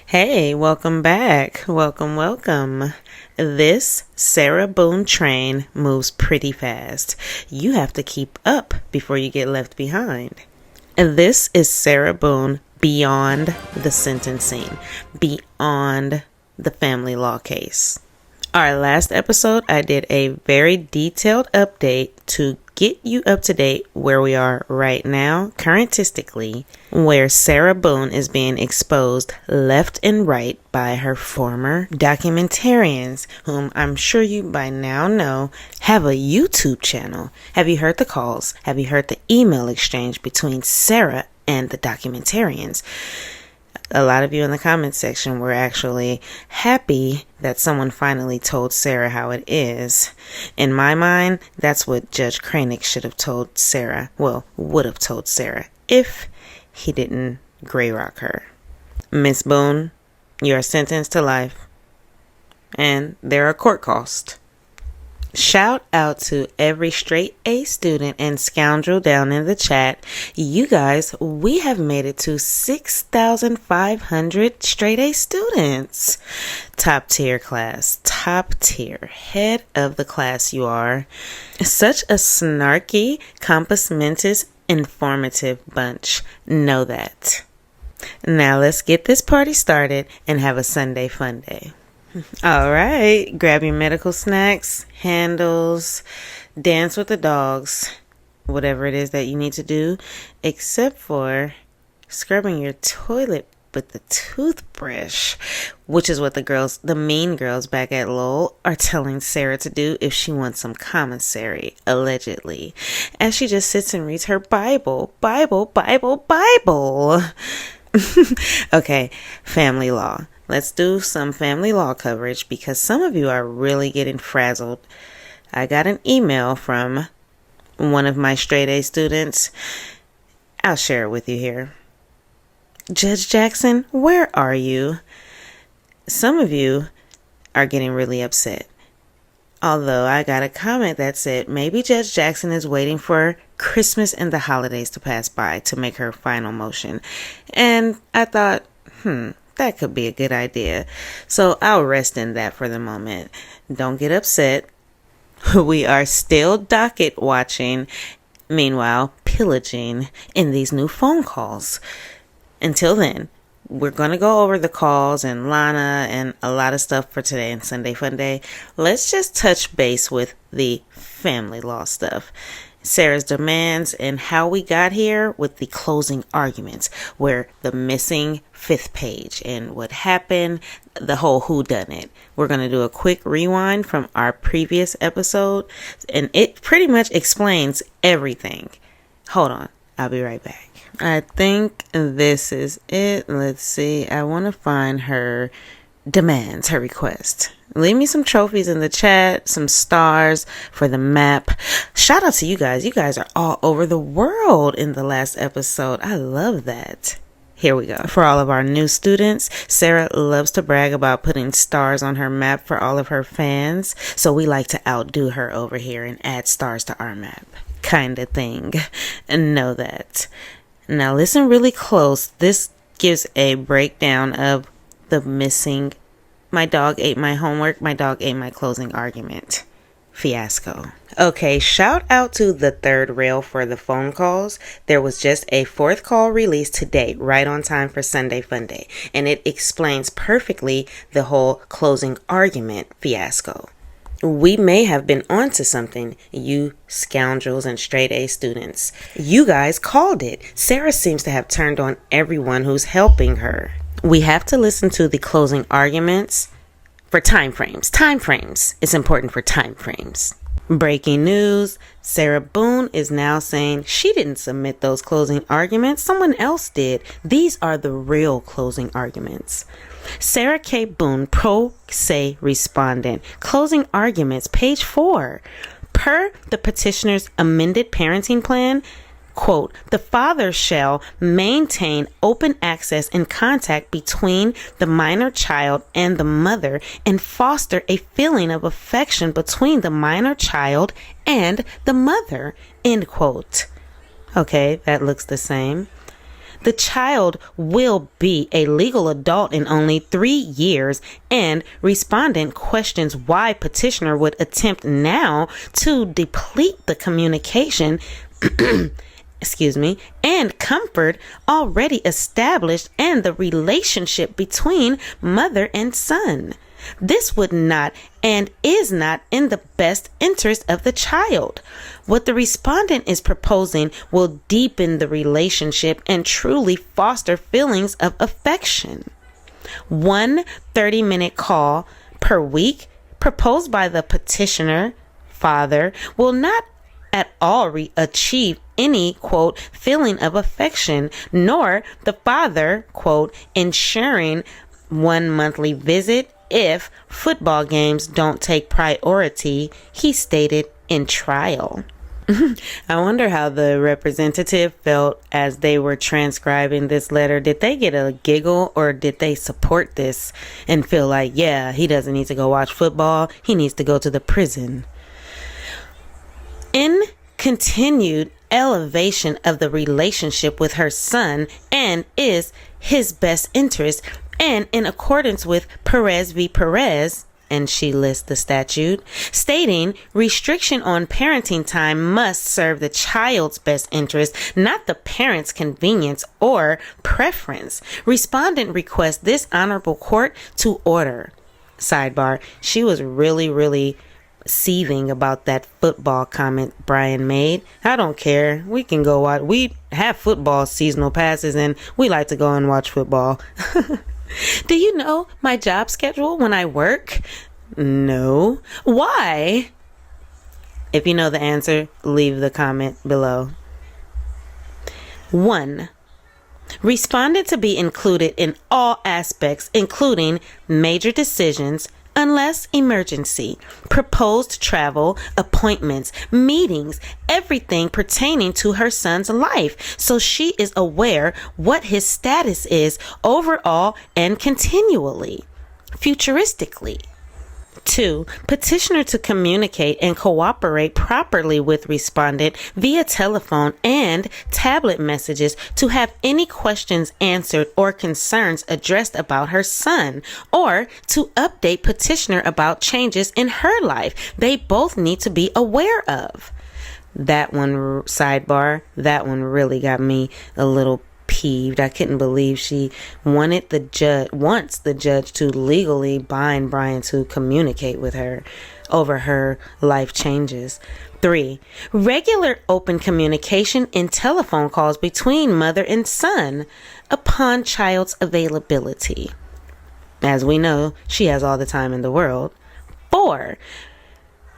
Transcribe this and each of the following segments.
Hey, welcome back. Welcome. This Sarah Boone train moves pretty fast. You have to keep up before you get left behind. This is Sarah Boone beyond the sentencing, beyond the family law case. Our last episode, I did a very detailed update to get you up to date where we are right now, currentistically, where Sarah Boone is being exposed left and right by her former documentarians, whom I'm sure you by now know have a YouTube channel. Have you heard the calls? Have you heard the email exchange between Sarah and the documentarians? A lot of you in the comments section were actually happy that someone finally told Sarah how it is. In my mind, that's what Judge Cranick should have told Sarah. Well, would have told Sarah if he didn't gray rock her. Miss Boone, you are sentenced to life, and there are court costs. Shout out to every straight A student and scoundrel down in the chat. You guys, we have made it to 6,500 straight A students. Top tier class, top tier, head of the class you are. Such a snarky, compass mentis, informative bunch. Know that. Now let's get this party started and have a Sunday fun day. All right, grab your medical snacks, handles, dance with the dogs, whatever it is that you need to do, except for scrubbing your toilet with the toothbrush, which is what the mean girls back at Lowell are telling Sarah to do if she wants some commissary, allegedly, as she just sits and reads her Bible. Okay, family law. Let's do some family law coverage because some of you are really getting frazzled. I got an email from one of my straight A students. I'll share it with you here. Judge Jackson, where are you? Some of you are getting really upset. Although I got a comment that said maybe Judge Jackson is waiting for Christmas and the holidays to pass by to make her final motion. And I thought, that could be a good idea. So I'll rest in that for the moment. Don't get upset. We are still docket watching. Meanwhile, pillaging in these new phone calls. Until then, we're going to go over the calls and Lana and a lot of stuff for today and Sundayfunday. Let's just touch base with the family law stuff. Sarah's demands and how we got here with the closing arguments, where the missing 5th page and what happened, the whole whodunit. We're going to do a quick rewind from our previous episode, and it pretty much explains everything. Hold on, I'll be right back. I think this is it. Let's see. I want to find her demands, her request. Leave me some trophies in the chat, some stars for the map. Shout out to you guys. You guys are all over the world in the last episode. I love that. Here we go. For all of our new students, Sarah loves to brag about putting stars on her map for all of her fans. So we like to outdo her over here and add stars to our map. Kind of thing. And know that. Now listen really close. This gives a breakdown of the missing "my dog ate my homework, my dog ate my closing argument" fiasco. Okay, shout out to the third rail for the phone calls. There was just a 4th call released today, right on time for Sundayfunday, and it explains perfectly the whole closing argument fiasco. We may have been onto something, you scoundrels and straight A students. You guys called it. Sarah seems to have turned on everyone who's helping her. We have to listen to the closing arguments for time frames. Time frames. It's important for time frames. Breaking news. Sarah Boone is now saying she didn't submit those closing arguments. Someone else did. These are the real closing arguments. Sarah K. Boone, pro se respondent. Closing arguments, page 4. Per the petitioner's amended parenting plan, quote, "The father shall maintain open access and contact between the minor child and the mother and foster a feeling of affection between the minor child and the mother," end quote. Okay, that looks the same. The child will be a legal adult in only 3 years, and respondent questions why petitioner would attempt now to deplete the communication and comfort already established and the relationship between mother and son. This would not and is not in the best interest of the child. What the respondent is proposing will deepen the relationship and truly foster feelings of affection. 1 30-minute call per week proposed by the petitioner, father, will not at all achieve any, quote, feeling of affection, nor the father, quote, ensuring 1 monthly visit if football games don't take priority, he stated in trial. I wonder how the representative felt as they were transcribing this letter. Did they get a giggle, or did they support this and feel like, yeah, he doesn't need to go watch football, he needs to go to the prison? In continued elevation of the relationship with her son and is his best interest, and in accordance with Perez v. Perez, and she lists the statute, stating restriction on parenting time must serve the child's best interest, not the parent's convenience or preference. Respondent requests this honorable court to order. Sidebar, she was really seething about that football comment Brian made. I don't care. We can go watch. We have football seasonal passes and we like to go and watch football. Do you know my job schedule when I work? No. Why? If you know the answer, leave the comment below. 1. Respondent to be included in all aspects, including major decisions, unless emergency, proposed travel, appointments, meetings, everything pertaining to her son's life, so she is aware what his status is overall and continually, futuristically. 2. Petitioner to communicate and cooperate properly with respondent via telephone and tablet messages to have any questions answered or concerns addressed about her son, or to update petitioner about changes in her life they both need to be aware of. That one, sidebar, that one really got me a little peeved. I couldn't believe she wants the judge to legally bind Brian to communicate with her over her life changes. 3. Regular open communication in telephone calls between mother and son upon child's availability. As we know, she has all the time in the world. 4.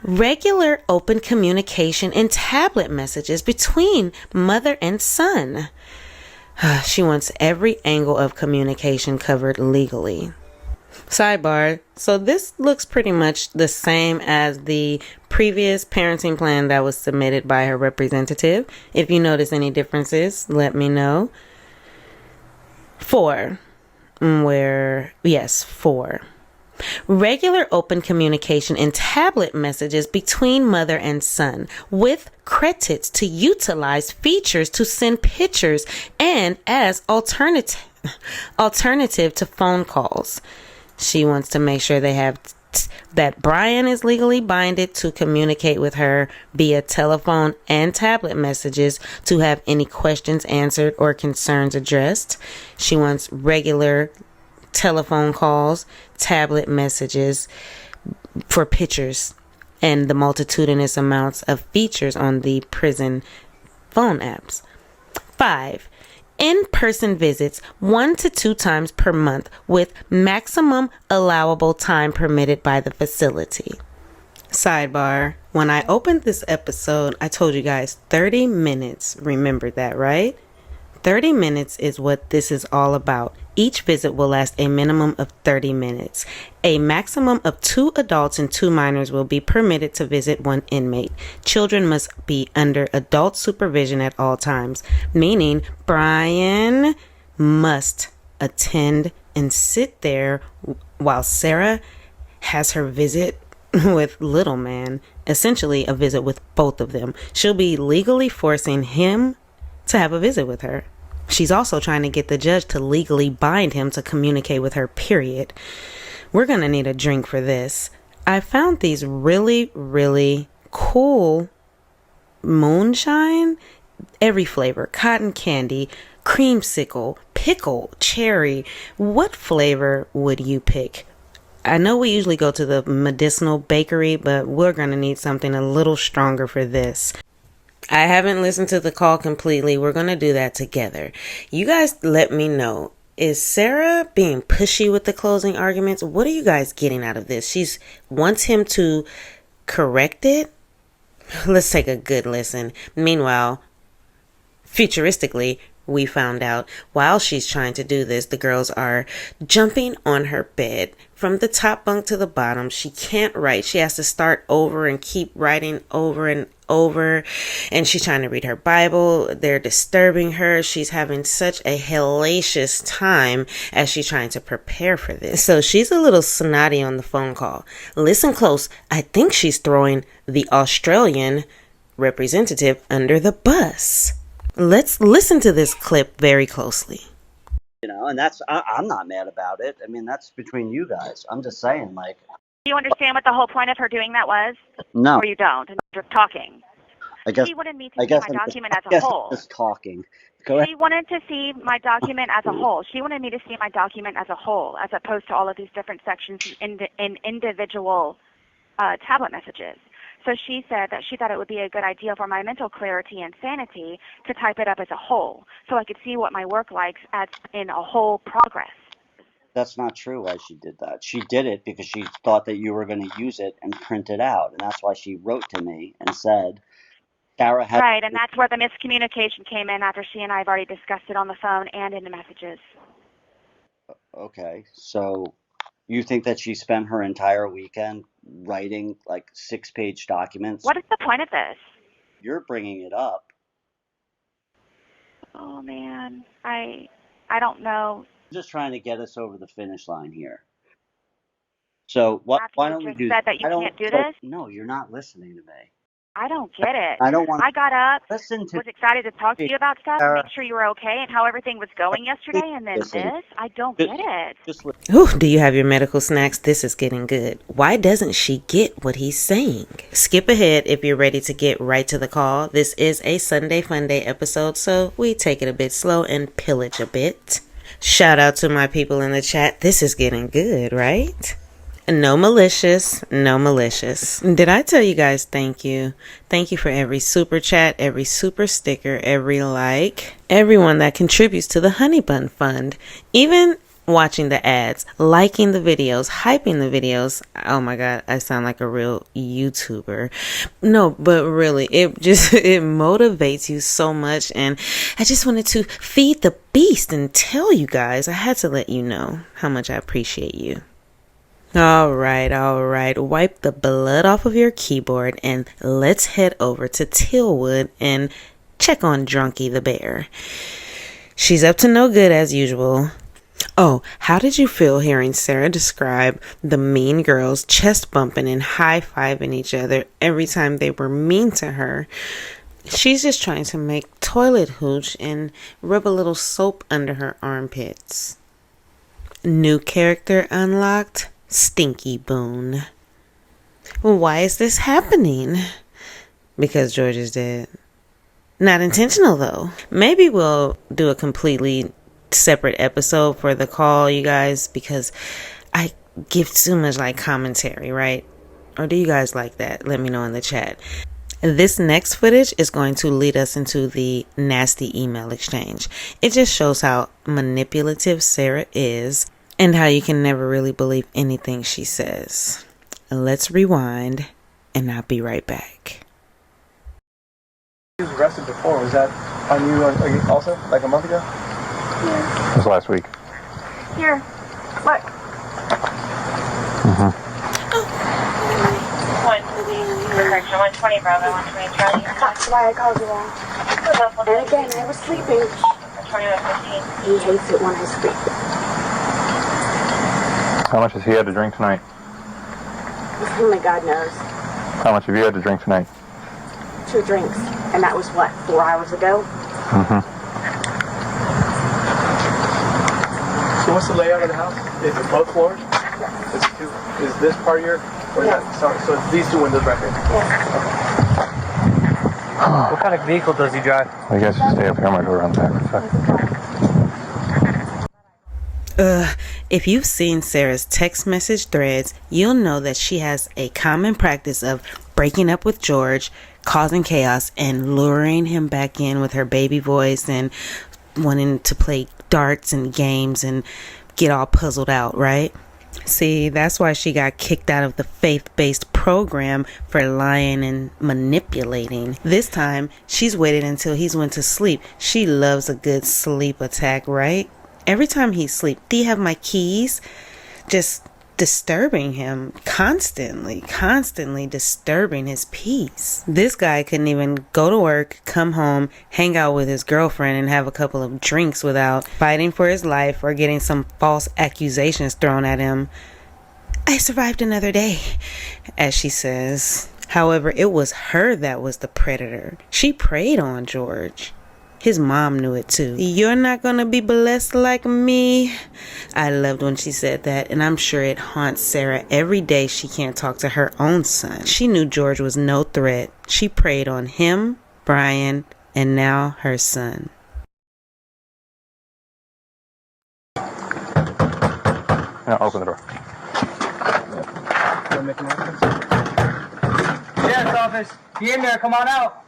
Regular open communication in tablet messages between mother and son. She wants every angle of communication covered legally. Sidebar, so this looks pretty much the same as the previous parenting plan that was submitted by her representative. If you notice any differences, let me know. 4. 4. Regular open communication in tablet messages between mother and son with credits to utilize features to send pictures and as alternative to phone calls. She wants to make sure they have that Brian is legally binded to communicate with her via telephone and tablet messages to have any questions answered or concerns addressed. She wants regular telephone calls, tablet messages for pictures, and the multitudinous amounts of features on the prison phone apps. 5. In-person visits 1 to 2 times per month with maximum allowable time permitted by the facility. Sidebar, when I opened this episode, I told you guys 30 minutes. Remember that, right? 30 minutes is what this is all about. Each visit will last a minimum of 30 minutes. A maximum of 2 adults and 2 minors will be permitted to visit 1 inmate. Children must be under adult supervision at all times, meaning Brian must attend and sit there while Sarah has her visit with little man, essentially a visit with both of them. She'll be legally forcing him to have a visit with her. She's also trying to get the judge to legally bind him to communicate with her, period. We're gonna need a drink for this. I found these really, really cool moonshine. Every flavor: cotton candy, creamsicle, pickle, cherry. What flavor would you pick? I know we usually go to the medicinal bakery, but we're gonna need something a little stronger for this. I haven't listened to the call completely. We're gonna do that together. You guys let me know. Is Sarah being pushy with the closing arguments? What are you guys getting out of this? She wants him to correct it? Let's take a good listen. Meanwhile, futuristically, we found out while she's trying to do this, the girls are jumping on her bed from the top bunk to the bottom. She can't write. She has to start over and keep writing over and over. And she's trying to read her Bible. They're disturbing her. She's having such a hellacious time as she's trying to prepare for this. So she's a little snotty on the phone call. Listen close. I think she's throwing the Australian representative under the bus. Let's listen to this clip very closely. And I'm not mad about it. I mean, that's between you guys. I'm just saying, like. Do you understand what the whole point of her doing that was? No. Or you don't, and you're just talking? I guess. She wanted me to see my document as a whole. Just talking. Go ahead. She wanted to see my document as a whole. She wanted me to see my document as a whole, as opposed to all of these different sections in individual tablet messages. So she said that she thought it would be a good idea for my mental clarity and sanity to type it up as a whole, so I could see what my work likes as in a whole progress. That's not true why she did that. She did it because she thought that you were going to use it and print it out. And that's why she wrote to me and said, Sarah had... Right, and that's where the miscommunication came in after she and I have already discussed it on the phone and in the messages. Okay, so you think that she spent her entire weekend writing like 6-page documents? What is the point of this? You're bringing it up. Oh, man. I don't know. I'm just trying to get us over the finish line here. So why don't we do... said that you can't do this? No, you're not listening to me. I don't get it. I don't want... I got up, was excited to talk to you about stuff, and make sure you were okay and how everything was going yesterday, and then this? I don't get it. Ooh, do you have your medical snacks? This is getting good. Why doesn't she get what he's saying? Skip ahead if you're ready to get right to the call. This is a Sunday Funday episode, so we take it a bit slow and pillage a bit. Shout out to my people in the chat. This is getting good, right? No malicious, no malicious. Did I tell you guys thank you? Thank you for every super chat, every super sticker, every like, everyone that contributes to the Honey Bun Fund. Even watching the ads, liking the videos, hyping the videos. Oh my God, I sound like a real YouTuber. No, but really, it motivates you so much. And I just wanted to feed the beast and tell you guys, I had to let you know how much I appreciate you. All right. Wipe the blood off of your keyboard and let's head over to Tillwood and check on Drunky the bear. She's up to no good as usual. Oh, how did you feel hearing Sarah describe the mean girls chest bumping and high-fiving each other every time they were mean to her? She's just trying to make toilet hooch and rub a little soap under her armpits. New character unlocked. Stinky Boone. Why is this happening? Because George is dead. Not intentional though. Maybe we'll do a completely separate episode for the call, you guys, because I give too much like commentary, right? Or do you guys like that? Let me know in the chat. This next footage is going to lead us into the nasty email exchange. It just shows how manipulative Sarah is and how you can never really believe anything she says. Let's rewind, and I'll be right back. He was arrested before. Was that on you also, like a month ago? Yeah. It was last week. Here. Look. Correction, 120 Bravo, 120 Charlie. That's why I called you all. And again, I was sleeping. 2115. He hates it when I sleep. How much has he had to drink tonight? Only God knows. How much have you had to drink tonight? 2 drinks. And that was what, 4 hours ago? So what's the layout of the house? Is it both floors? It's two. Is this part of your? Or is that, sorry, so it's these two windows right here. What kind of vehicle does he drive? I guess you stay up here. I'm gonna go around the back for a second. If you've seen Sarah's text message threads, you'll know that she has a common practice of breaking up with George, causing chaos, and luring him back in with her baby voice and wanting to play darts and games and get all puzzled out, right? See, that's why she got kicked out of the faith-based program for lying and manipulating. This time, she's waited until he's went to sleep. She loves a good sleep attack, right? Every time he sleeps, do you have my keys? Just disturbing him constantly disturbing his peace. This guy couldn't even go to work, come home, hang out with his girlfriend, and have a couple of drinks without fighting for his life or getting some false accusations thrown at him. I survived another day, as she says. However, it was her that was the predator. She preyed on George. His mom knew it too. You're not gonna be blessed like me. I loved when she said that, and I'm sure it haunts Sarah every day she can't talk to her own son. She knew George was no threat. She preyed on him, Brian, and now her son. Now open the door. Sheriff's office. You in there? Come on out.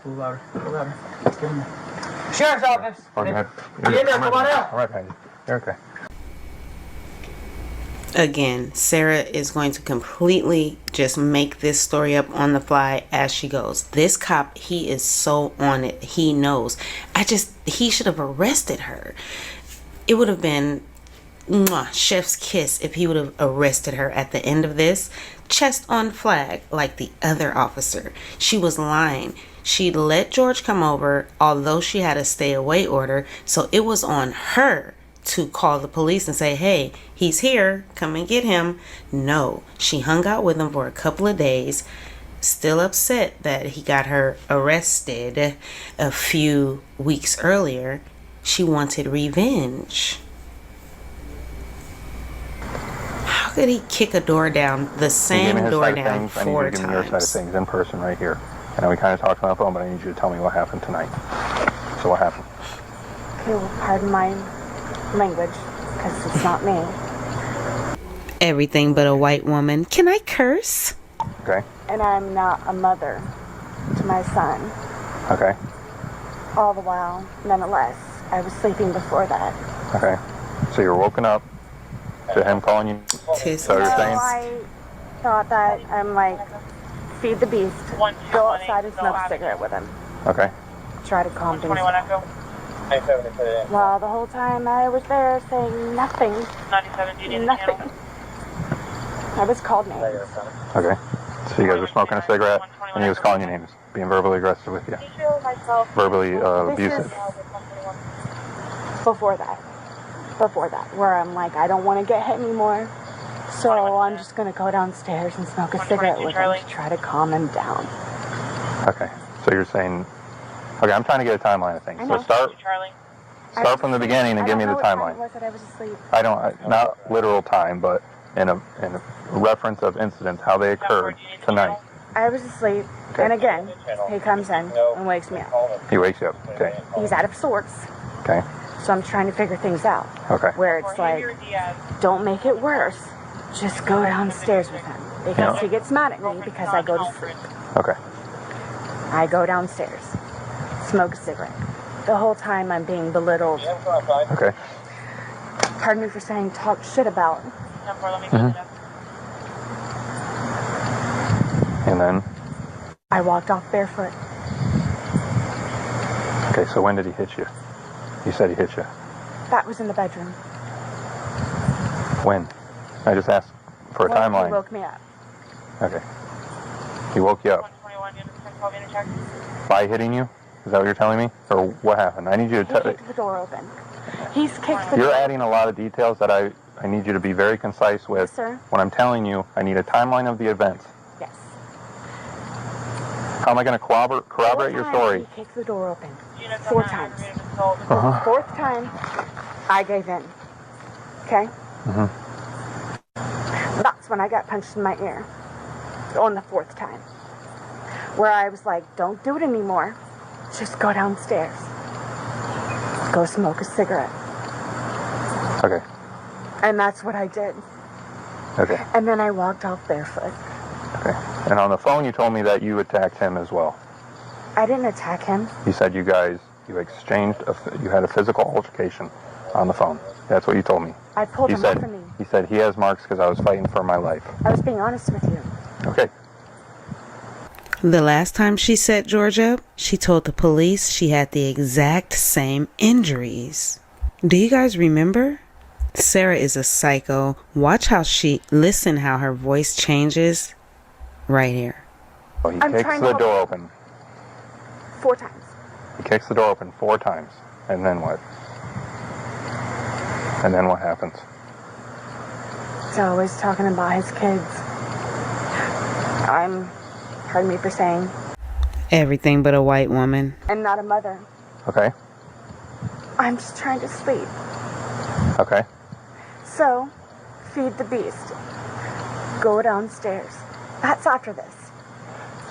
A little louder. A little louder. Get in there. Sheriff's office. Oh, go ahead. You in there? Come on out. All right, Patty. You're okay. Again, Sarah is going to completely just make this story up on the fly as she goes. This cop, he is so on it. He knows. He should have arrested her. It would have been chef's kiss if he would have arrested her at the end of this. Chest on flag like the other officer. She was lying. She let George come over, although she had a stay away order. So it was on her to call the police and say, hey, he's here, come and get him. No, she hung out with him for a couple of days, still upset that he got her arrested a few weeks earlier. She wanted revenge. How could he kick a door down, the same door down 4 times? I need you to give me your side of things in person right here. I know we kind of talked on the phone, but I need you to tell me what happened tonight. So what happened? Okay, well, pardon my language, because it's not me. Everything but a white woman. Can I curse? Okay. And I'm not a mother to my son. Okay. All the while, nonetheless, I was sleeping before that. Okay. So you're woken up to him calling you. So you're saying? I thought that I'm like, feed the beast, go outside and smoke a cigarette with him. Okay. Try to calm things down. Well, the whole time I was there saying nothing. Nothing. I was called names. Okay. So you guys were smoking a cigarette, and he was calling you names, being verbally aggressive with you. Verbally abusive. Before that, where I'm like, I don't want to get hit anymore. So I'm just going to go downstairs and smoke a cigarette with him to try to calm him down. Okay. So you're saying, okay, I'm trying to get a timeline of things. So start from the beginning and give me the timeline. I was asleep. I don't, not literal time, but in a reference of incidents, how they occurred tonight. I was asleep, Okay. and again, he comes in and wakes me up. He wakes you up. Okay. He's out of sorts, Okay. so I'm trying to figure things out. Okay. Where it's like, don't make it worse. Just go downstairs with him. Because he gets mad at me because I go to sleep. Okay. I go downstairs, smoke a cigarette. The whole time I'm being belittled. Okay. Pardon me for saying talk shit about. Mm-hmm. And then? I walked off barefoot. Okay, so when did he hit you? You said he hit you. That was in the bedroom. When? I just asked for a timeline. He woke me up. Okay. He woke you up. By hitting you? Is that what you're telling me? Or what happened? I need you to tell me. He kicked the door open. He's kicked the You're door. adding a lot of details that I need you to be very concise with. Yes, sir. When I'm telling you, I need a timeline of the events. Yes. How am I going to corroborate your story? He kicked the door open. 4 times. Uh-huh. 4th time, I gave in. Okay? Mm-hmm. That's when I got punched in my ear. On the 4th time. Where I was like, don't do it anymore. Just go downstairs. Go smoke a cigarette. Okay. And that's what I did. Okay. And then I walked off barefoot. Okay. And on the phone, you told me that you attacked him as well. I didn't attack him. You said you exchanged, you had a physical altercation on the phone. That's what you told me. I pulled him off of me. He said he has marks because I was fighting for my life. I was being honest with you. Okay. The last time she set George up, she told the police she had the exact same injuries. Do you guys remember? Sarah is a psycho. Watch listen how her voice changes right here. Well, he kicks the door open. 4 times. He kicks the door open 4 times. And then what? And then what happens? He's always talking about his kids. Pardon me for saying. Everything but a white woman. And not a mother. Okay. I'm just trying to sleep. Okay. So, feed the beast. Go downstairs. That's after this.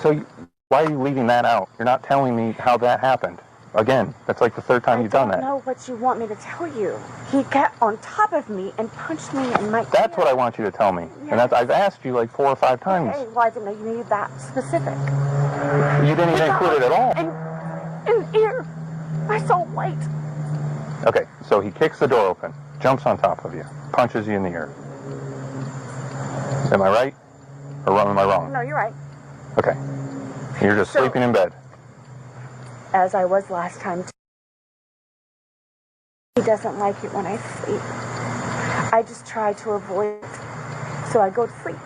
So why are you leaving that out? You're not telling me how that happened. Again, that's like the 3rd time you've done that. I don't know what you want me to tell you. He got on top of me and punched me in my ear. That's what I want you to tell me. Yes. And I've asked you like 4 or 5 times. Okay, well, I didn't know you needed that specific. You didn't even include it at all. And ear. I saw white. Okay, so he kicks the door open, jumps on top of you, punches you in the ear. Am I right? Or am I wrong? No, you're right. Okay. You're just sleeping in bed. As I was last time. He doesn't like it when I sleep. I just try to avoid it, so I go to sleep.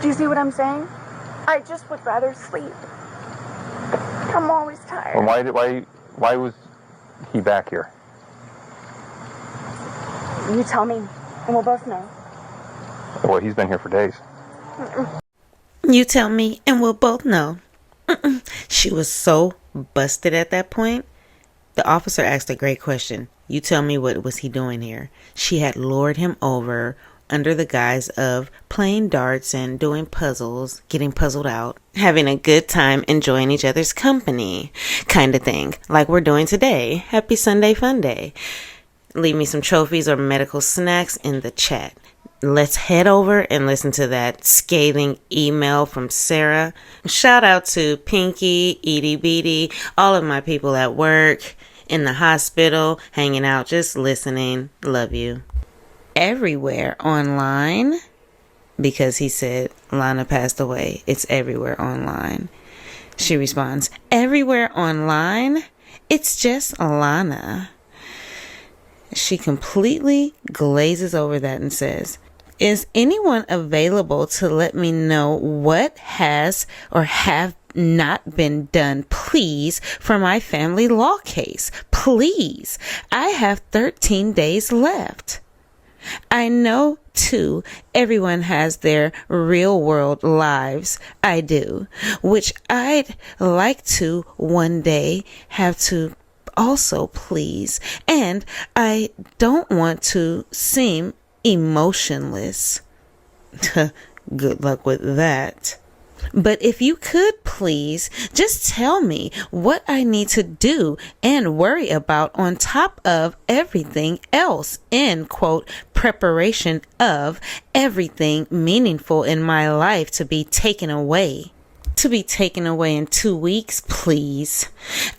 Do you see what I'm saying? I just would rather sleep. I'm always tired. Well, why was he back here? You tell me, and we'll both know. Well, he's been here for days. You tell me and we'll both know. She was so busted at that point. The officer asked a great question. You tell me, what was he doing here? She had lured him over under the guise of playing darts and doing puzzles, getting puzzled out, having a good time, enjoying each other's company, kind of thing, like we're doing today. Happy Sundayfunday. Leave me some trophies or medical snacks in the chat. Let's head over and listen to that scathing email from Sarah. Shout out to Pinky, Edie Beatty, all of my people at work, in the hospital, hanging out, just listening. Love you. Everywhere online, because he said Lana passed away. It's everywhere online. She responds, everywhere online? It's just Lana. She completely glazes over that and says, is anyone available to let me know what has or have not been done, please, for my family law case? Please. I have 13 days left. I know, too, everyone has their real world lives. I do, which I'd like to one day have to also, please. And I don't want to seem emotionless. Good luck with that. But if you could please just tell me what I need to do and worry about on top of everything else, in quote, preparation of everything meaningful in my life to be taken away. To be taken away in 2 weeks, please.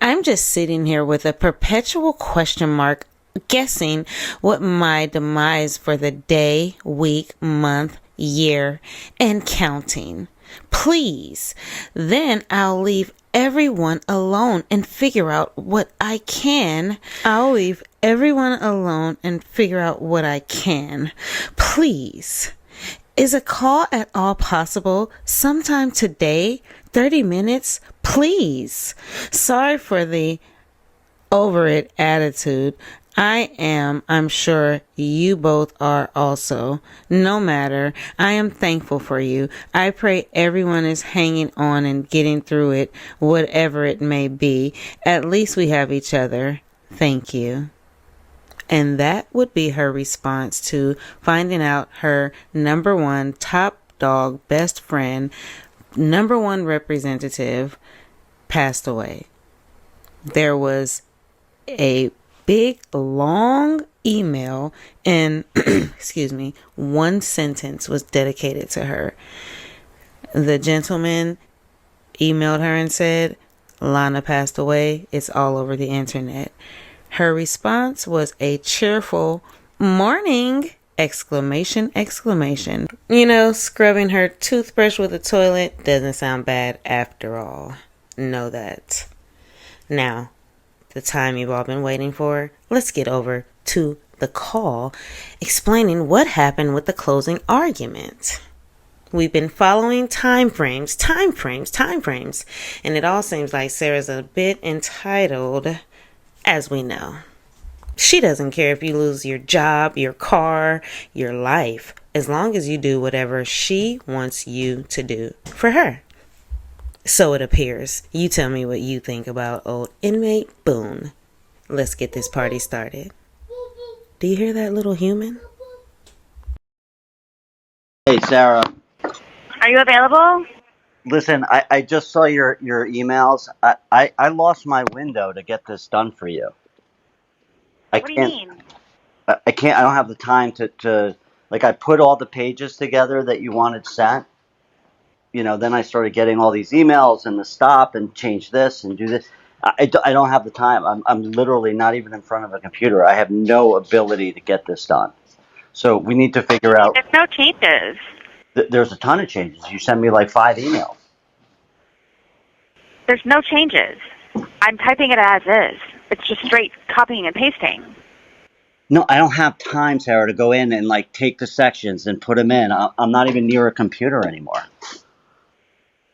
I'm just sitting here with a perpetual question mark, guessing what my demise for the day, week, month, year, and counting. Please. Then I'll leave everyone alone and figure out what I can. I'll leave everyone alone and figure out what I can. Please. Is a call at all possible sometime today? 30 minutes? Please. Sorry for the over it attitude. I'm sure you both are also. No matter, I am thankful for you. I pray everyone is hanging on and getting through it, whatever it may be. At least we have each other. Thank you. And that would be her response to finding out her number one top dog, best friend, number one representative passed away. There was a big, long email, and excuse me, one sentence was dedicated to her. The gentleman emailed her and said, Lana passed away. It's all over the internet. Her response was a cheerful morning! Exclamation, exclamation. You know, scrubbing her toothbrush with a toilet doesn't sound bad after all. Know that. Now, the time you've all been waiting for, let's get over to the call explaining what happened with the closing argument. We've been following time frames, and it all seems like Sarah's a bit entitled, as we know. She doesn't care if you lose your job, your car, your life, as long as you do whatever she wants you to do for her. So it appears. You tell me what you think about old inmate Boone. Let's get this party started. Do you hear that little human? Hey, Sarah. Are you available? Listen, I just saw your emails. I lost my window to get this done for you. What do you mean? I can't. I don't have the time to like. I put all the pages together that you wanted sent. You know, then I started getting all these emails and the stop and change this and do this. I don't have the time. I'm literally not even in front of a computer. I have no ability to get this done. So we need to figure out. There's no changes. There's a ton of changes. You sent me like 5 emails. There's no changes. I'm typing it as is. It's just straight copying and pasting. No, I don't have time, Sarah, to go in and like take the sections and put them in. I'm not even near a computer anymore.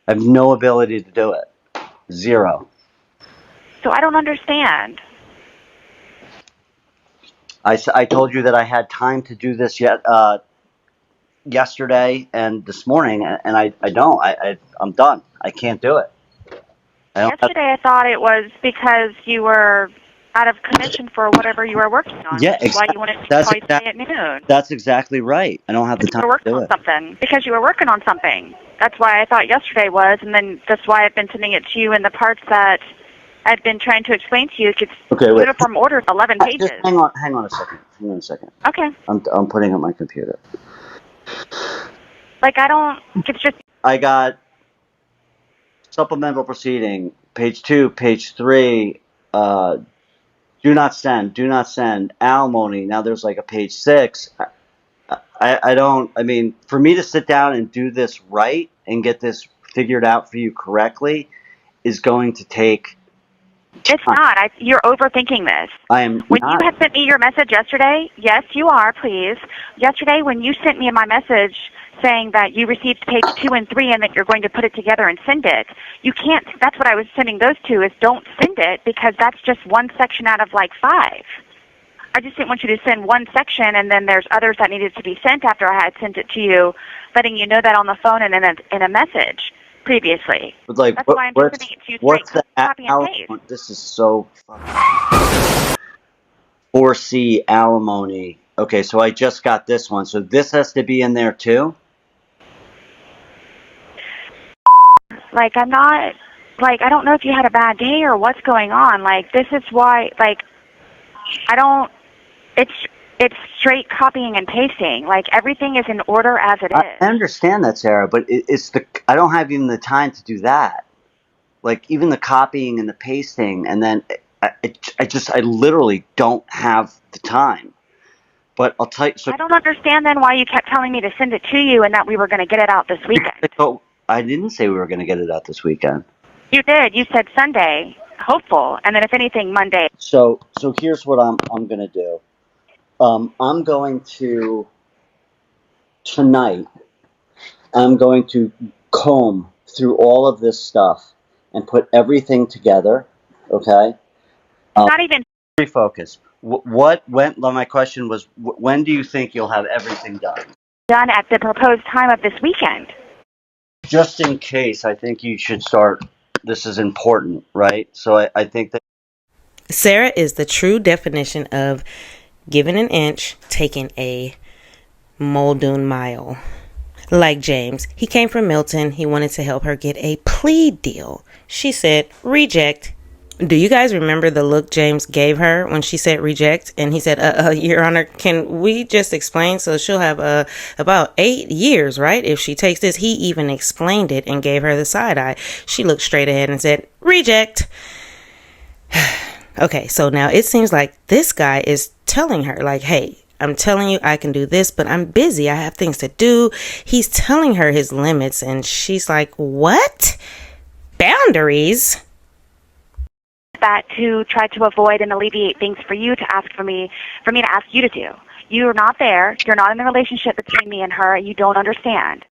I have no ability to do it. Zero. So I don't understand. I told you that I had time to do this yesterday and this morning, and I don't. I'm done. I can't do it. Yesterday I thought it was because you were out of commission for whatever you were working on. Yeah, That's why you wanted to call you today at noon. That's exactly right. I don't have the time to do it. Because you were working on something. That's why I thought yesterday was, and then that's why I've been sending it to you in the parts that I've been trying to explain to you. It's uniform order, 11 pages. Hang on a second. Okay. I'm putting up my computer. Like, it's just... I got supplemental proceeding, page 2, page 3, do not send, alimony. Now there's like a page 6. I mean, for me to sit down and do this right and get this figured out for you correctly is going to take time. It's not. You're overthinking this. I am When not. you had sent me your message yesterday, yes, you are, please. Yesterday, when you sent me my message saying that you received page 2 and 3 and that you're going to put it together and send it, you can't. That's what I was sending those to, is don't send it, because that's just one section out of like 5. I just didn't want you to send one section, and then there's others that needed to be sent after I had sent it to you, letting you know that on the phone and in a message previously. But like, that's why I'm just sending it to you straight, copy and paste. This is so fucking 4C alimony. Okay, so I just got this one. So this has to be in there too? Like, I'm not, like, I don't know if you had a bad day or what's going on. Like, this is why, like, I don't, it's straight copying and pasting. Like, everything is in order as it is. I understand that, Sarah, but I don't have even the time to do that. Like, even the copying and the pasting, and then I literally don't have the time. But I'll tell you. So I don't understand then why you kept telling me to send it to you and that we were going to get it out this weekend. So I didn't say we were going to get it out this weekend. You did. You said Sunday, hopeful, and then if anything, Monday. So here's what I'm going to do. I'm going to tonight. I'm going to comb through all of this stuff and put everything together. Okay. Not even refocus. My question was, when do you think you'll have everything done at the proposed time of this weekend? Just in case, I think you should start. This is important, right? So I think that Sarah is the true definition of giving an inch, taking a Muldoon mile. Like James, he came from Milton. He wanted to help her get a plea deal. She said, reject. Do you guys remember the look James gave her when she said reject? And he said, Your Honor, can we just explain? So she'll have about 8 years, right? If she takes this. He even explained it and gave her the side eye. She looked straight ahead and said, reject. Okay, so now it seems like this guy is telling her, like, hey, I'm telling you I can do this, but I'm busy. I have things to do. He's telling her his limits, and she's like, what? Boundaries? That to try to avoid and alleviate things for you to ask for me to ask you to do. You're not there. You're not in the relationship between me and her. You don't understand.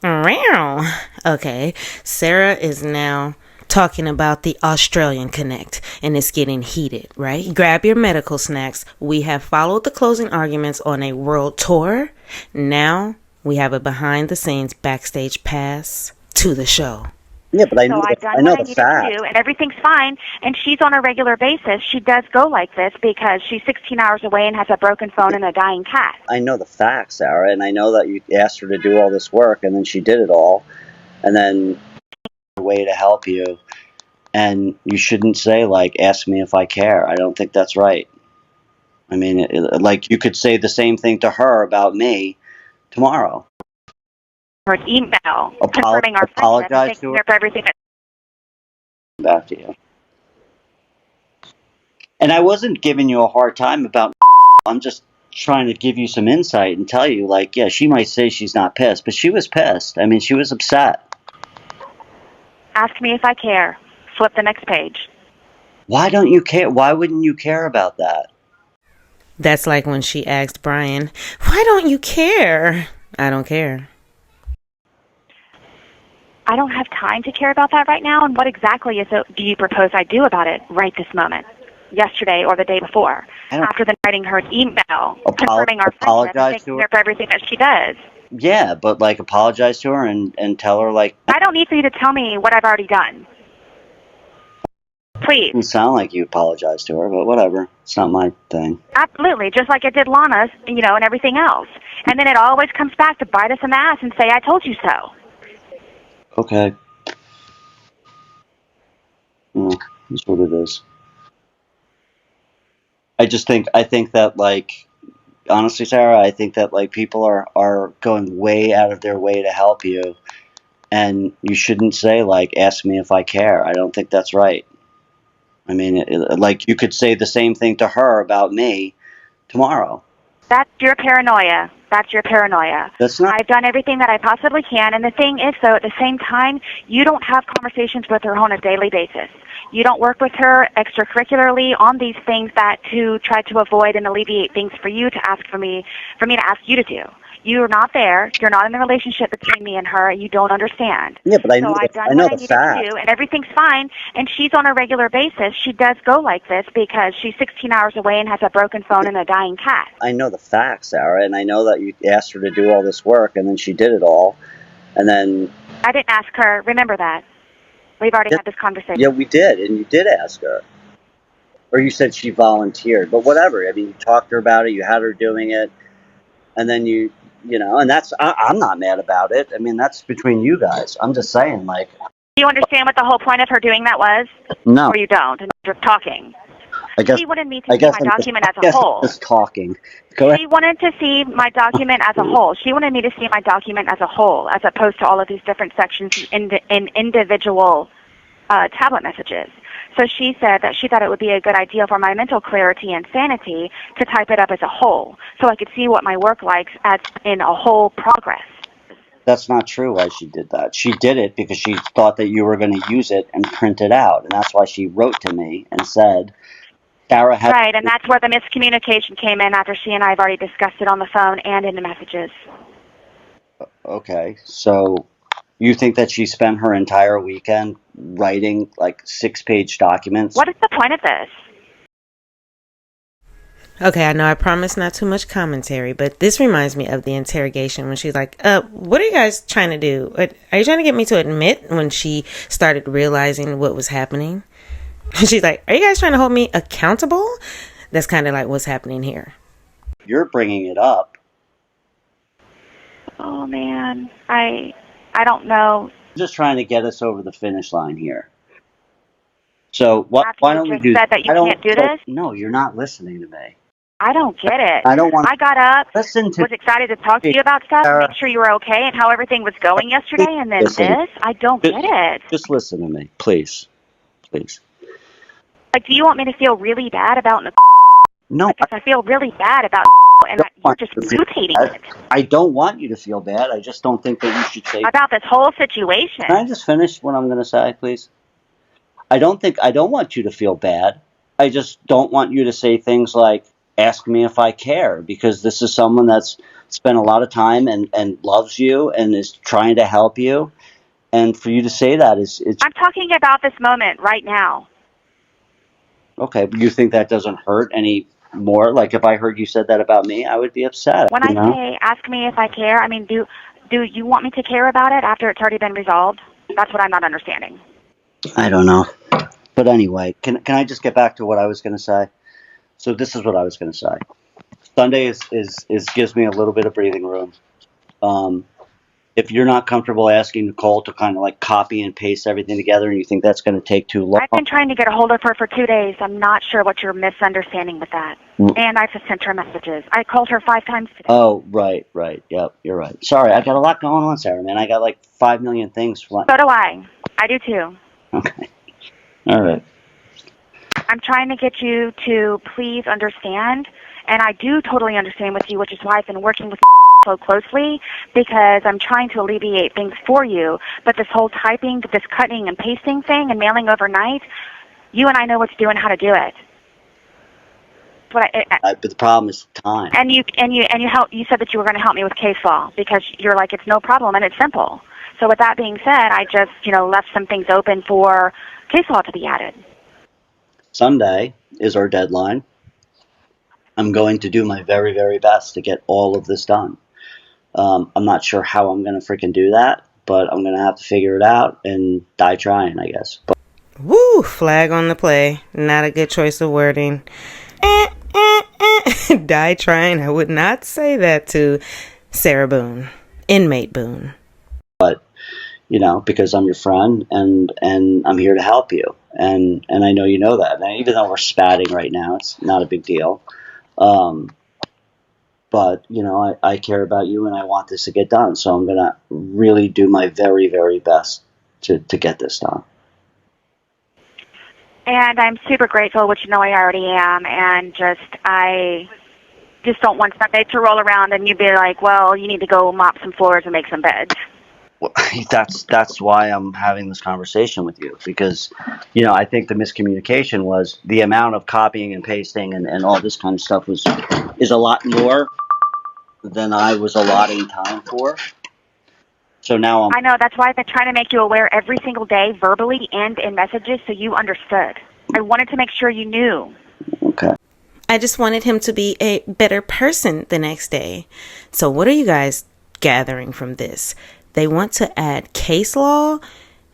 Okay, Sarah is now talking about the Australian Connect, and it's getting heated, right? Grab your medical snacks. We have followed the closing arguments on a world tour. Now we have a behind-the-scenes backstage pass to the show. Yeah, but I know what I needed to do, and everything's fine. And she's on a regular basis. She does go like this because she's 16 hours away and has a broken phone and a dying cat. I know the facts, Sarah, and I know that you asked her to do all this work, and then she did it all, and then a way to help you. And you shouldn't say, like, ask me if I care. I don't think that's right. I mean, like, you could say the same thing to her about me tomorrow. Her email confirming our friendship and thanking her for everything. Back to you. And I wasn't giving you a hard time about I'm just trying to give you some insight and tell you, like, yeah, she might say she's not pissed, but she was pissed. I mean, she was upset. Ask me if I care. Flip the next page. Why don't you care? Why wouldn't you care about that? That's like when she asked Brian, why don't you care? I don't care. I don't have time to care about that right now, and what exactly do you propose I do about it right this moment? Yesterday or the day before? After then writing her an email confirming our friendship and thanking her for everything that she does. Yeah, but, like, apologize to her and tell her, like... I don't need for you to tell me what I've already done. Please. It doesn't sound like you apologized to her, but whatever. It's not my thing. Absolutely, just like it did Lana's, and everything else. And then it always comes back to bite us in the ass and say, I told you so. Okay. That's what it is. I think that, like, honestly, Sarah, I think that, like, people are going way out of their way to help you, and you shouldn't say, like, ask me if I care. I don't think that's right. I mean, like, you could say the same thing to her about me tomorrow. That's your paranoia. That's your paranoia. That's not. I've done everything that I possibly can, and the thing is, though, at the same time, you don't have conversations with her on a daily basis. You don't work with her extracurricularly on these things that to try to avoid and alleviate things for you to ask for me to ask you to do. You're not there. You're not in the relationship between me and her. You don't understand. Yeah, but I know I've done what I needed to do, and everything's fine. And she's on a regular basis. She does go like this because she's 16 hours away and has a broken phone and a dying cat. I know the facts, Sarah, and I know that you asked her to do all this work, and then she did it all, and then... I didn't ask her. Remember that. We've already had this conversation. Yeah, we did, and you did ask her. Or you said she volunteered, but whatever. I mean, you talked to her about it, you had her doing it, and then you know, and that's, I'm not mad about it. I mean, that's between you guys. I'm just saying, like... Do you understand what the whole point of her doing that was? No. Or you don't, and you're just talking? I guess, she wanted me to see my document as a whole. Just talking. Go ahead. She wanted to see my document as a whole. She wanted me to see my document as a whole, as opposed to all of these different sections in individual tablet messages. So she said that she thought it would be a good idea for my mental clarity and sanity to type it up as a whole, so I could see what my work likes as in a whole progress. That's not true why she did that. She did it because she thought that you were going to use it and print it out, and that's why she wrote to me and said, Sarah had... Right, and that's where the miscommunication came in after she and I have already discussed it on the phone and in the messages. Okay, so you think that she spent her entire weekend writing, like, 6-page documents? What is the point of this? Okay, I know I promised not too much commentary, but this reminds me of the interrogation when she's like, what are you guys trying to do? Are you trying to get me to admit when she started realizing what was happening? She's like, are you guys trying to hold me accountable? That's kind of like what's happening here. You're bringing it up. Oh man, I don't know. I'm just trying to get us over the finish line here. So why don't we do? Said that you can't do this? No, you're not listening to me. I don't get it. I don't want. I got up, Listen to. was excited to talk to you about stuff, make sure you were okay, and how everything was going yesterday, and then this. I don't get it. Just listen to me, please, please. Like, do you want me to feel really bad about Nicole? No, because I feel really bad about and you're just mutating it. I don't want you to feel bad. I just don't think that you should say about this whole situation. Can I just finish what I'm going to say, please? I don't want you to feel bad. I just don't want you to say things like, ask me if I care, because this is someone that's spent a lot of time and loves you and is trying to help you. And for you to say that is... I'm talking about this moment right now. Okay, but you think that doesn't hurt any more? Like, if I heard you said that about me, I would be upset. When I say, ask me if I care, I mean, do you want me to care about it after it's already been resolved? That's what I'm not understanding. I don't know. But anyway, can I just get back to what I was going to say? So this is what I was going to say. Sunday is gives me a little bit of breathing room. If you're not comfortable asking Nicole to kind of like copy and paste everything together and you think that's going to take too long. I've been trying to get a hold of her for 2 days. I'm not sure what you're misunderstanding with that. And I've just sent her messages. I called her 5 times today. Oh, right. Yep, you're right. Sorry, I got a lot going on, Sarah, man. I got like 5 million things. So do I. I do too. Okay. All right. I'm trying to get you to please understand, and I do totally understand with you, which is why I've been working with so closely, because I'm trying to alleviate things for you. But this whole typing, this cutting and pasting thing and mailing overnight, you and I know what to do and how to do it. But the problem is time. And you said that you were going to help me with case law because you're like, it's no problem and it's simple. So with that being said, I just left some things open for case law to be added. Sunday is our deadline. I'm going to do my very, very best to get all of this done. I'm not sure how I'm going to freaking do that, but I'm going to have to figure it out and die trying, I guess. But woo! Flag on the play. Not a good choice of wording. Die trying. I would not say that to Sarah Boone, inmate Boone. But, because I'm your friend and I'm here to help you. And I know you know that. And even though we're spatting right now, it's not a big deal. But, I care about you and I want this to get done. So I'm going to really do my very, very best to get this done. And I'm super grateful, which I already am. And I just don't want Sunday to roll around and you be like, well, you need to go mop some floors and make some beds. Well, that's why I'm having this conversation with you, because, I think the miscommunication was the amount of copying and pasting and all this kind of stuff is a lot more than I was allotting time for. So now I know, that's why I've been trying to make you aware every single day, verbally and in messages, so you understood. I wanted to make sure you knew. Okay. I just wanted him to be a better person the next day. So what are you guys gathering from this? They want to add case law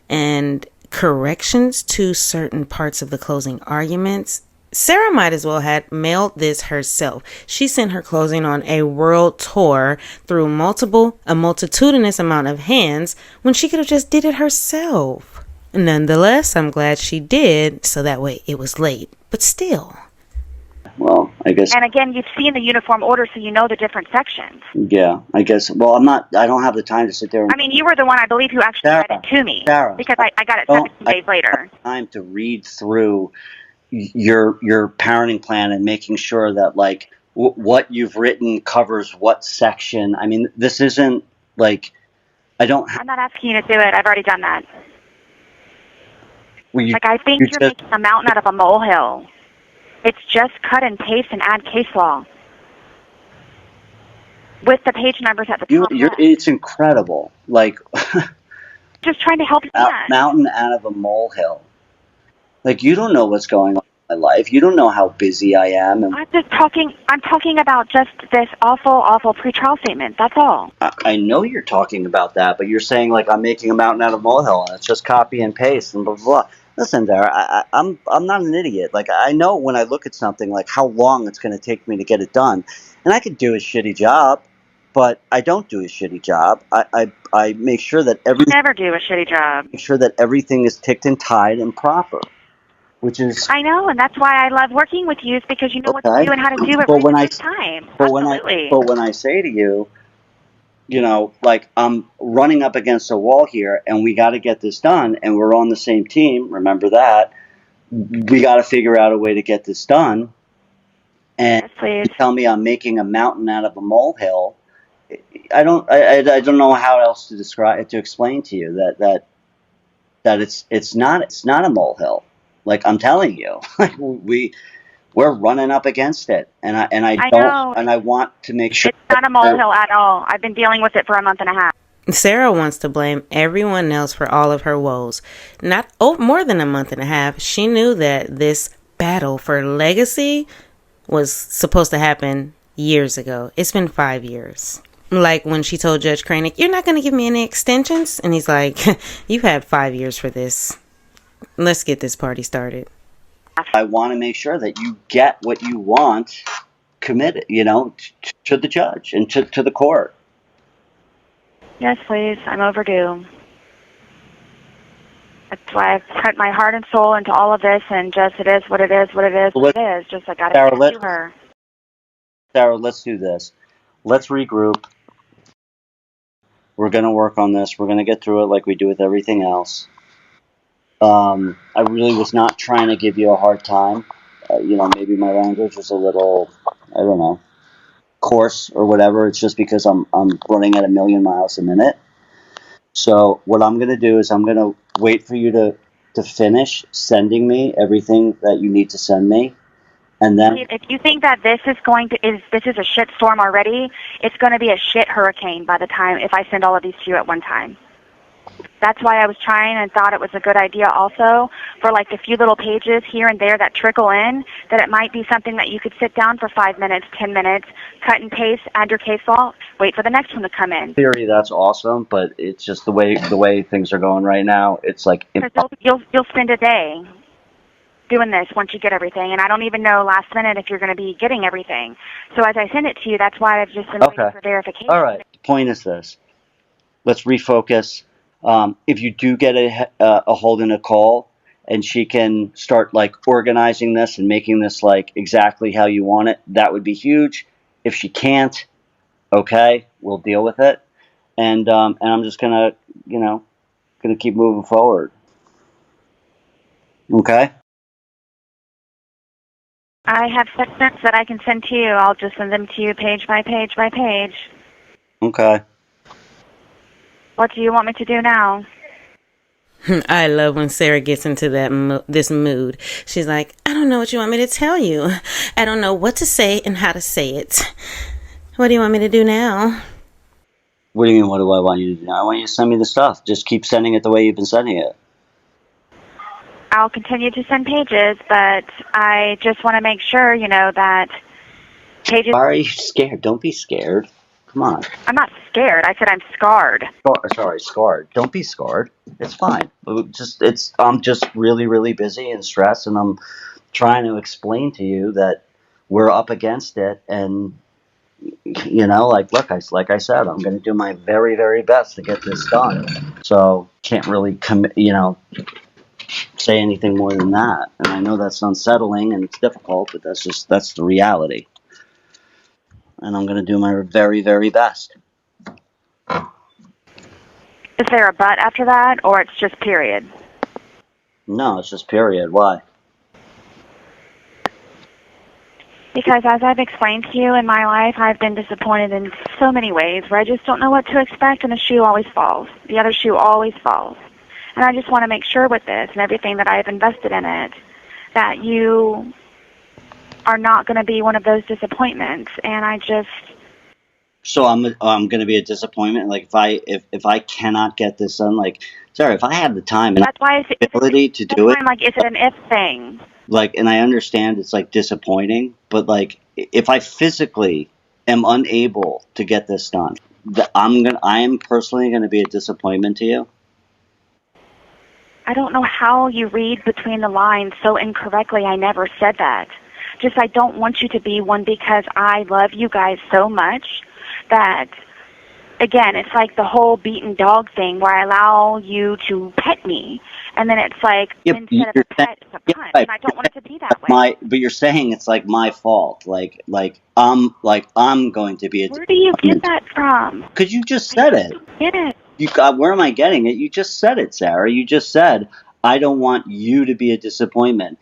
and corrections to certain parts of the closing arguments. Sarah might as well have mailed this herself. She sent her closing on a world tour through a multitudinous amount of hands when she could have just did it herself. Nonetheless, I'm glad she did, so that way it was late. But still. Well, I guess. And again, you've seen the uniform order, so you know the different sections. Yeah, I guess. Well, I don't have the time to sit there. You were the one, I believe, who actually read it to me. Sarah, because I got it 17 days later. I have time to read through your parenting plan and making sure that like what you've written covers what section. This isn't like I'm not asking you to do it. I've already done that. Well, I think you're making a mountain out of a molehill. It's just cut and paste and add case law with the page numbers at the top. It's incredible. Like just trying to help you. Mountain out of a molehill. Like, you don't know what's going on in my life. You don't know how busy I am. And I'm talking about just this awful pretrial statement. That's all. I know you're talking about that, but you're saying like I'm making a mountain out of a molehill and it's just copy and paste and blah, blah, blah. Listen, Dara, I'm not an idiot. Like, I know when I look at something, like how long it's going to take me to get it done, and I could do a shitty job, but I don't do a shitty job. I make sure that Never do a shitty job. everything is ticked and tied and proper, which is I know, and that's why I love working with you, is because you know what to okay. do and how to do it But right when the I first time. but Absolutely. when I say to you, you know, like I'm running up against a wall here, and we got to get this done, and we're on the same team. Remember that. We got to figure out a way to get this done. And Yes, please. you tell me I'm making a mountain out of a molehill. I don't know how else to explain to you that it's not a molehill. Like, I'm telling you, like we're running up against it, and I know. I want to make sure It's not a molehill at all. I've been dealing with it for a month and a half. Sarah wants to blame everyone else for all of her woes. Not more than a month and a half, she knew that this battle for legacy was supposed to happen years ago. It's been 5 years. Like when she told Judge Cranick, "You're not going to give me any extensions?" And he's like, "You've had 5 years for this. Let's get this party started." I want to make sure that you get what you want committed, you know, to the judge and to the court. Yes, please. I'm overdue. That's why I've put my heart and soul into all of this, and just it is what it is, what it is, what it is. Just I got to get to her. Sarah, let's do this. Let's regroup. We're going to work on this. We're going to get through it like we do with everything else. I really was not trying to give you a hard time. You know, maybe my language was a little, I don't know, coarse or whatever. It's just because I'm running at 1,000,000 miles a minute. So what I'm going to do is I'm going to wait for you to finish sending me everything that you need to send me. And then If you think that this is a shit storm already, it's going to be a shit hurricane by the time if I send all of these to you at one time. That's why I was trying and thought it was a good idea also for like the few little pages here and there that trickle in, that it might be something that you could sit down for 5 minutes, 10 minutes, cut and paste, add your case law, wait for the next one to come in. theory, that's awesome, but it's just the way things are going right now. It's like You'll spend a day doing this once you get everything, and I don't even know last minute if you're going to be getting everything. So as I send it to you, that's why I've just been waiting for verification. All right. The point is this. Let's refocus. If you do get a hold in a call, and she can start like organizing this and making this like exactly how you want it, that would be huge. If she can't, okay, we'll deal with it. And I'm just gonna keep moving forward. Okay. I have segments that I can send to you. I'll just send them to you page by page by page. Okay. What do you want me to do now? I love when Sarah gets into this mood. She's like, "I don't know what you want me to tell you. I don't know what to say and how to say it. What do you want me to do now?" What do you mean, what do I want you to do now? I want you to send me the stuff. Just keep sending it the way you've been sending it. I'll continue to send pages, but I just want to make sure, that pages... Why are you scared? Don't be scared. Come on. I'm not scared. I said I'm scarred. Sorry, scarred. Don't be scarred. It's fine. I'm just really, really busy and stressed, and I'm trying to explain to you that we're up against it, and like I said, I'm going to do my very, very best to get this done. So can't really say anything more than that. And I know that's unsettling and it's difficult, but that's the reality. And I'm going to do my very, very best. Is there a but after that, or it's just period? No, it's just period. Why? Because as I've explained to you in my life, I've been disappointed in so many ways where I just don't know what to expect, and the shoe always falls. The other shoe always falls. And I just want to make sure with this and everything that I have invested in it that you are not going to be one of those disappointments. And I just... So I'm going to be a disappointment. Like if I cannot get this done, like, sorry, if I have the time and that's why ability to do it, like, is it an if thing? Like, and I understand it's like disappointing, but like if I physically am unable to get this done, I am personally going to be a disappointment to you. I don't know how you read between the lines so incorrectly. I never said that. Just I don't want you to be one because I love you guys so much that, again, it's like the whole beaten dog thing where I allow you to pet me, and then it's like instead of a pet, it's a punch, and I don't want it to be that way. But you're saying it's like my fault, like I'm going to be a. Where do you get that from? Because you just said it. Get it? Where am I getting it? You just said it, Sarah. You just said I don't want you to be a disappointment.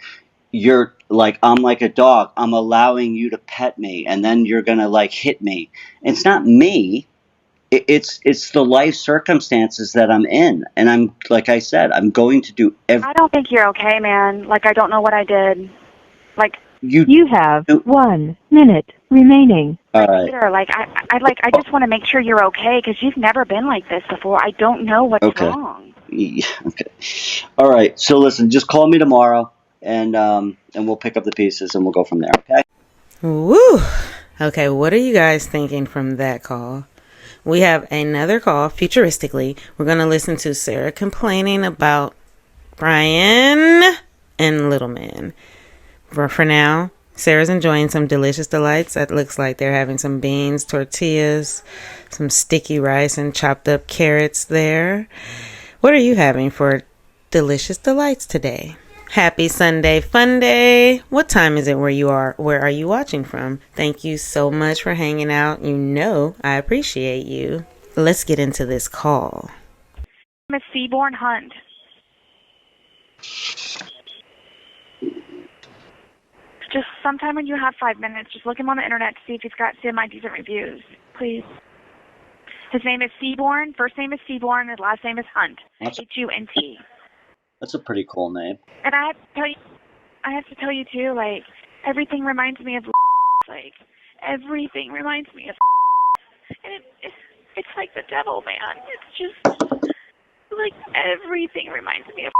You're like, I'm like a dog. I'm allowing you to pet me, and then you're gonna like hit me. It's not me. It's the life circumstances that I'm in, and I'm like I said, I'm going to do everything. I don't think you're okay, man. Like I don't know what I did. Like you have 1 minute remaining. All right. Peter, like I just want to make sure you're okay because you've never been like this before. I don't know what's wrong. Yeah, okay. All right. So listen, just call me tomorrow, and we'll pick up the pieces, and we'll go from there. Okay. Woo. Okay, what are you guys thinking from that call? We have another call, futuristically. We're going to listen to Sarah complaining about Brian and Little Man. For now, Sarah's enjoying some delicious delights. It looks like they're having some beans, tortillas, some sticky rice, and chopped up carrots there. What are you having for delicious delights today? Happy Sundayfunday. What time is it where you are? Where are you watching from? Thank you so much for hanging out. You know I appreciate you. Let's get into this call. I'm a Seaborn Hunt. Just sometime when you have 5 minutes, just look him on the internet to see if he's got semi-decent reviews. Please. His name is Seaborn. First name is Seaborn. His last name is Hunt. Hunt. That's a pretty cool name. And I have to tell you too, like, everything reminds me of like, everything reminds me of and it's like the devil, man. It's just, like, everything reminds me of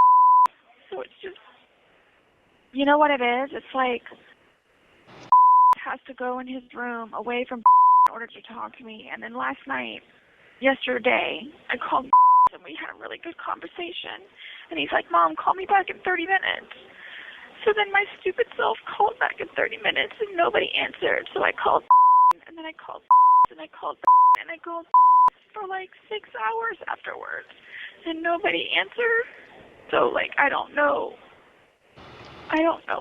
so it's just, you know what it is? It's like, has to go in his room away from in order to talk to me. And then yesterday, I called and we had a really good conversation. And he's like, Mom, call me back in 30 minutes. So then my stupid self called back in 30 minutes and nobody answered. So I called and then I called and I called and I called for like 6 hours afterwards. And nobody answered. So, like, I don't know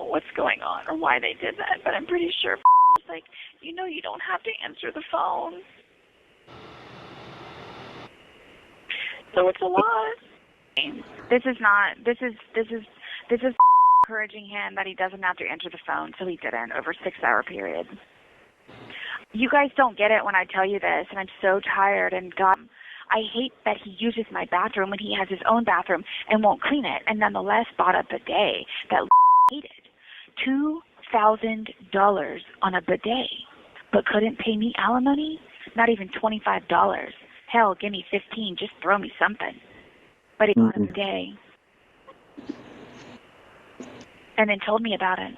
what's going on or why they did that, but I'm pretty sure was like, you don't have to answer the phone. So it's a lot. This is encouraging him that he doesn't have to answer the phone, so he didn't over a 6-hour period. You guys don't get it when I tell you this, and I'm so tired, and God, I hate that he uses my bathroom when he has his own bathroom and won't clean it, and nonetheless bought a bidet that hated. $2,000 on a bidet, but couldn't pay me alimony? Not even $25. Hell, give me 15, just throw me something. But he bought a bidet. And then told me about it.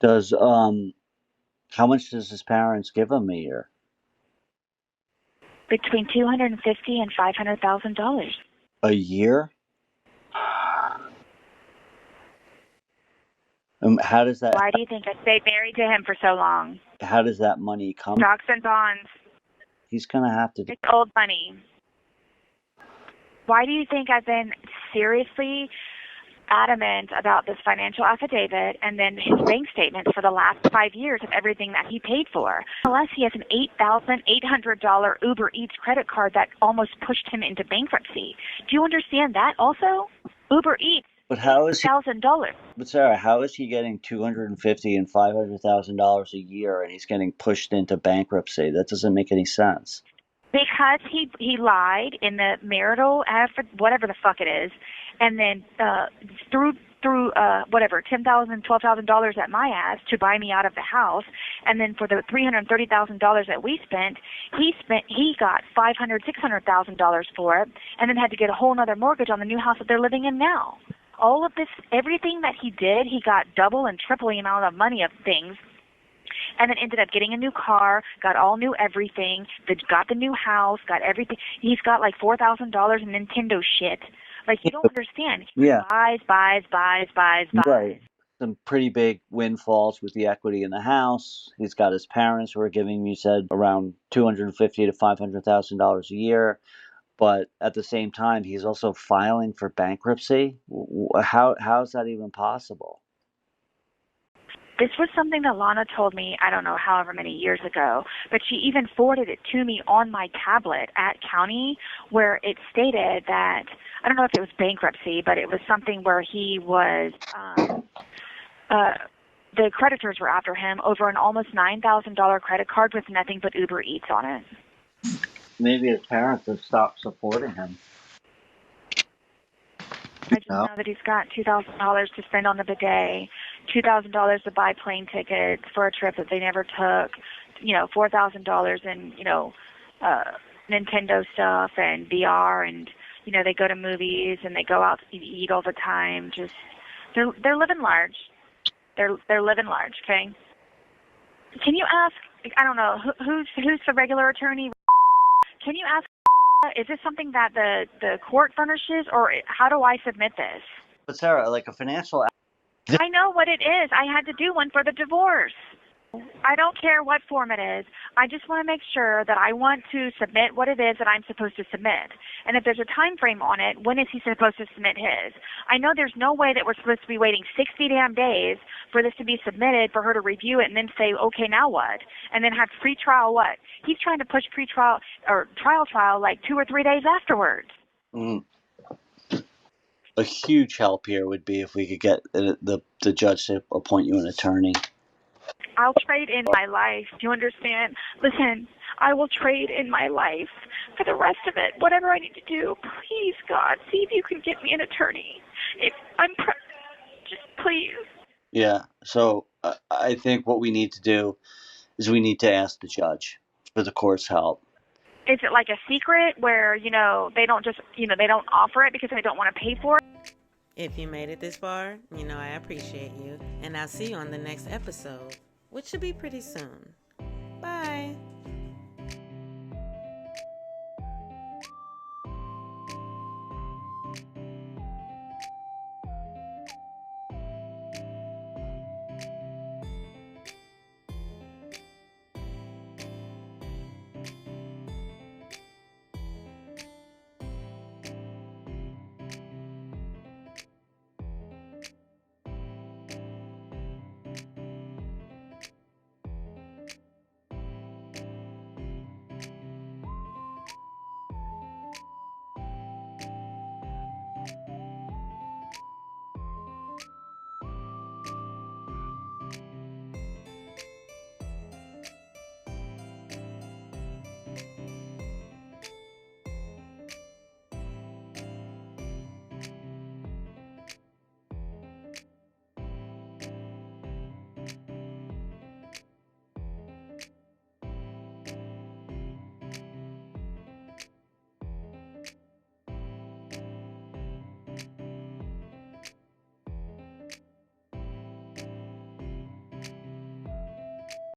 Does how much does his parents give him a year? Between $250,000 and $500,000. A year? How does that? Why do you think I stayed married to him for so long? How does that money come? Stocks and bonds. He's gonna have to. It's old money. Why do you think I've been seriously adamant about this financial affidavit and then his bank statements for the last 5 years of everything that he paid for? Unless he has an $8,800 Uber Eats credit card that almost pushed him into bankruptcy. Do you understand that also? Uber Eats. But how is he? $1,000. But Sarah, how is he getting $250,000 and $500,000 a year, and he's getting pushed into bankruptcy? That doesn't make any sense. Because he lied in the marital whatever the fuck it is, and then threw whatever $10,000, $12,000 at my ass to buy me out of the house, and then for the $330,000 that we spent, he got $500,000, $600,000 for it, and then had to get a whole other mortgage on the new house that they're living in now. All of this, everything that he did, he got double and triple the amount of money of things, and then ended up getting a new car, got all new everything, got the new house, got everything. He's got like $4,000 in Nintendo shit Like, you don't understand. Yeah. Buys. Right. Some pretty big windfalls with the equity in the house. He's got his parents who are giving, you said, around $250,000 to $500,000 a year. But at the same time, he's also filing for bankruptcy. How is that even possible? This was something that Lana told me, I don't know, however many years ago, but she even forwarded it to me on my tablet at county, where it stated that, I don't know if it was bankruptcy, but it was something where he was, the creditors were after him over an almost $9,000 credit card with nothing but Uber Eats on it. Maybe his parents have stopped supporting him. I just know that he's got $2,000 to spend on the bidet, $2,000 to buy plane tickets for a trip that they never took, $4,000 in, Nintendo stuff and VR, and, they go to movies and they go out to eat all the time. Just, they're living large. They're living large, okay? Can you ask, I don't know, who's the regular attorney? Can you ask, is this something that the court furnishes, or how do I submit this? But Sarah, like a financial... I know what it is. I had to do one for the divorce. I don't care what form it is. I just want to make sure that I want to submit what it is that I'm supposed to submit. And if there's a time frame on it, when is he supposed to submit his? I know there's no way that we're supposed to be waiting 60 damn days for this to be submitted, for her to review it, and then say, okay, now what? And then have pre-trial what? He's trying to push pre-trial or trial like 2 or 3 days afterwards. Mm. A huge help here would be if we could get the judge to appoint you an attorney. I'll trade in my life. Do you understand? Listen, I will trade in my life for the rest of it. Whatever I need to do, please, God, see if you can get me an attorney. If just please. Yeah. So I think what we need to do is we need to ask the judge for the court's help. Is it like a secret where, they don't just, they don't offer it because they don't want to pay for it? If you made it this far, I appreciate you. And I'll see you on the next episode, which should be pretty soon. Bye.